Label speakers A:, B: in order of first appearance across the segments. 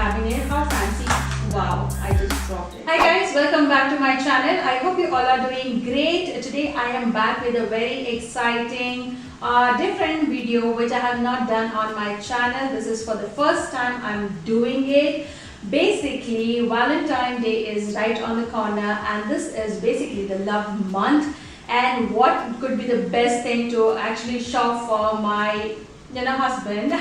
A: having it. How fancy. Wow, I just dropped it. Hi guys, welcome back to my channel. I hope you all are doing great. Today I am back with a very exciting different video which I have not done on my channel. This is for the first time I'm doing it. Basically, Valentine Day is right on the corner and this is basically the love month. And what could be the best thing to actually shop for my husband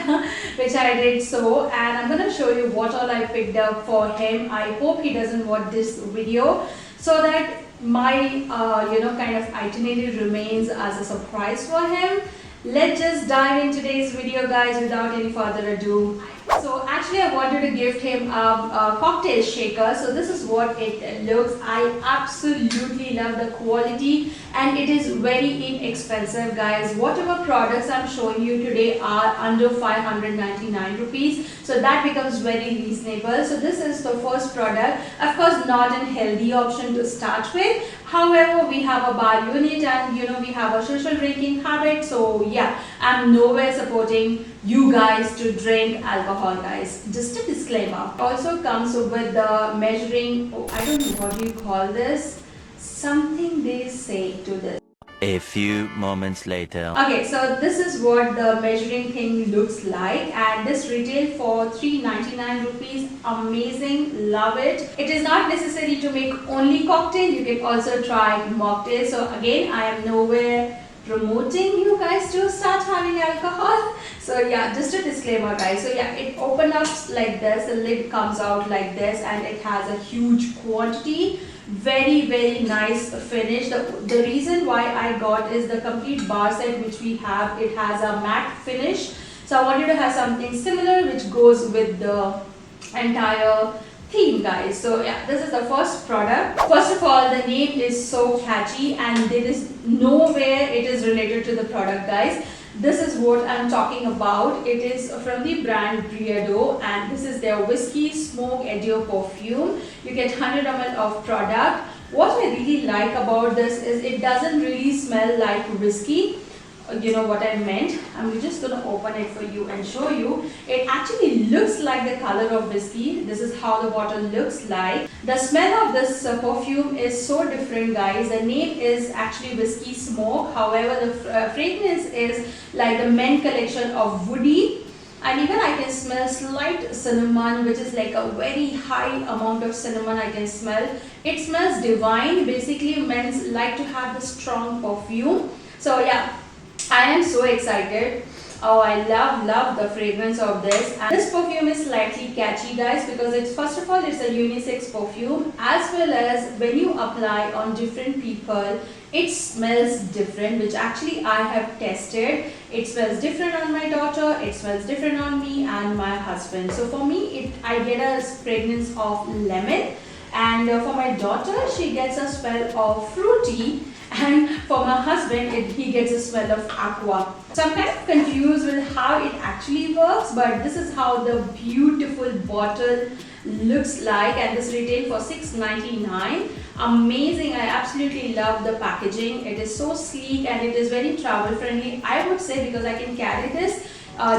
A: which I did so, and I'm gonna show you what all I picked up for him. I hope he doesn't watch this video so that my kind of itinerary remains as a surprise for him. Let's just dive in today's video, guys, without any further ado. So actually I wanted to gift him a cocktail shaker. So this is what it looks. I absolutely love the quality and it is very inexpensive, guys. Whatever products I'm showing you today are under 599 rupees. So that becomes very reasonable. So this is the first product. Of course, not a healthy option to start with. However, we have a bar unit and we have a social drinking habit. So yeah, I'm nowhere supporting you guys to drink alcohol, guys. Just a disclaimer. Also comes with the measuring, I don't know what you call this, something they say to this.
B: A few moments later.
A: Okay, so this is what the measuring thing looks like, and this retail for 399 rupees. Amazing, love it. It is not necessary to make only cocktail, you can also try mocktail. So again, I am nowhere promoting you guys to start having alcohol. So yeah, just a disclaimer, guys. So yeah, it opens up like this, the lid comes out like this, and it has a huge quantity. Very nice finish. The reason why I got is the complete bar set which we have, it has a matte finish. So I wanted to have something similar which goes with the entire theme, guys. So yeah, this is the first product. First of all, the name is so catchy and there is nowhere it is related to the product, guys. This is what I'm talking about. It is from the brand Briado and this is their whiskey smoke adieu perfume. You get 100 ml of product. What I really like about this is it doesn't really smell like whiskey. You know what I meant. I'm just going to open it for you and show you. It actually looks like the color of whiskey. This is how the bottle looks like. The smell of this perfume is so different, guys. The name is actually whiskey smoke. However, the fragrance is like the men collection of woody. And even I can smell slight cinnamon, which is like a very high amount of cinnamon I can smell. It smells divine. Basically, men like to have the strong perfume. So yeah, I am so excited. Oh, I love the fragrance of this. And this perfume is slightly catchy, guys, because it's, first of all, it's a unisex perfume, as well as when you apply on different people, it smells different, which actually I have tested. It smells different on my daughter, it smells different on me and my husband. So for me, I get a fragrance of lemon, and for my daughter, she gets a smell of fruity. And for my husband, he gets a smell of aqua. So I'm kind of confused with how it actually works, but this is how the beautiful bottle looks like, and this retail for 699. Amazing. I absolutely love the packaging. It is so sleek and it is very travel friendly, I would say, because I can carry this.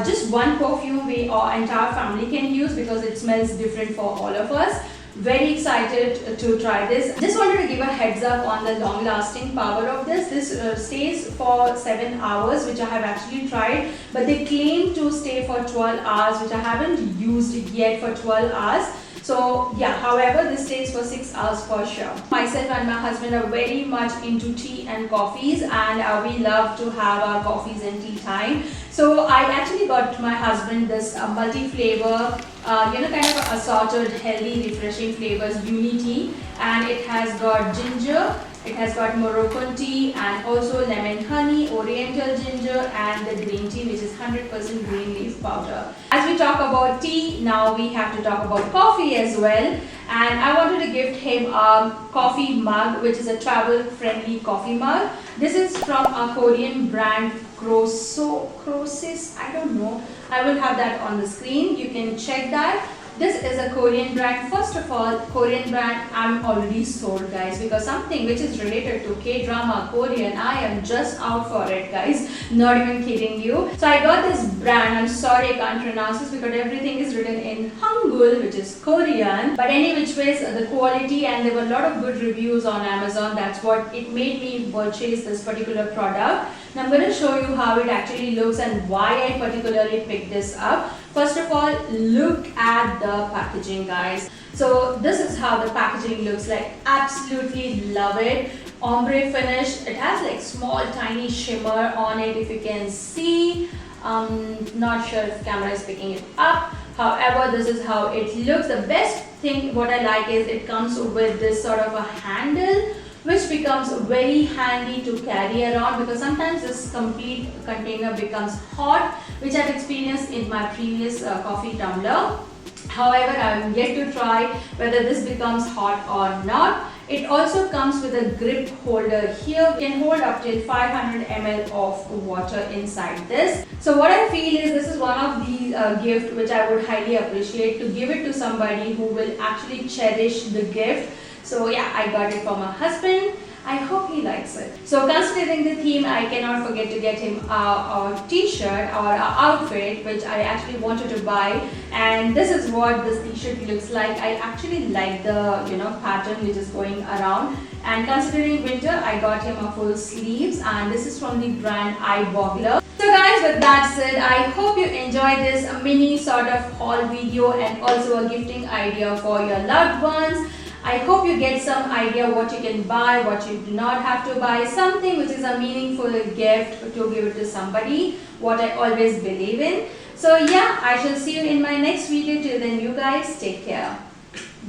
A: Just one perfume our entire family can use because it smells different for all of us. Very excited to try this. Just wanted to give a heads up on the long lasting power of this. This stays for 7 hours, which I have actually tried, but they claim to stay for 12 hours, which I haven't used yet for 12 hours. So yeah, however, this stays for 6 hours for sure. Myself and my husband are very much into tea and coffees, and we love to have our coffees and tea time. So I actually got my husband this multi-flavor, kind of assorted, healthy, refreshing flavors, Unity, and it has got ginger, it has got Moroccan tea, and also lemon honey, oriental ginger, and the green tea, which is 100% green leaf powder. As we talk about tea, now we have to talk about coffee as well. And I wanted to gift him a coffee mug, which is a travel friendly coffee mug. This is from a Korean brand, Croesus, I don't know. I will have that on the screen. You can check that. This is a Korean brand. First of all, Korean brand, I'm already sold, guys, because something which is related to K-drama, Korean, I am just out for it, guys. Not even kidding you. So I got this brand. I'm sorry I can't pronounce this because everything is written in Hangul, which is Korean. But any which ways, the quality, and there were a lot of good reviews on Amazon. That's what it made me purchase this particular product. Now I'm going to show you how it actually looks and why I particularly picked this up. First of all, look at the packaging, guys. So this is how the packaging looks like. Absolutely love it. Ombre finish. It has like small tiny shimmer on it, if you can see. Not sure if camera is picking it up. However, this is how it looks. The best thing what I like is it comes with this sort of a handle, which becomes very handy to carry around, because sometimes this complete container becomes hot, which I've experienced in my previous coffee tumbler. However, I'm yet to try whether this becomes hot or not. It also comes with a grip holder here. You can hold up till 500 ml of water inside this. So what I feel is this is one of the gift which I would highly appreciate, to give it to somebody who will actually cherish the gift. So yeah, I got it for my husband. I hope he likes it. So considering the theme, I cannot forget to get him a t-shirt or an outfit, which I actually wanted to buy. And this is what this t-shirt looks like. I actually like the pattern which is going around. And considering winter, I got him a full sleeves, and this is from the brand D.I.Y. So guys, with that said, I hope you enjoyed this mini sort of haul video and also a gifting idea for your loved ones. I hope you get some idea what you can buy, what you do not have to buy, something which is a meaningful gift to give it to somebody, what I always believe in. So yeah, I shall see you in my next video. Till then, you guys take care.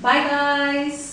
A: Bye guys.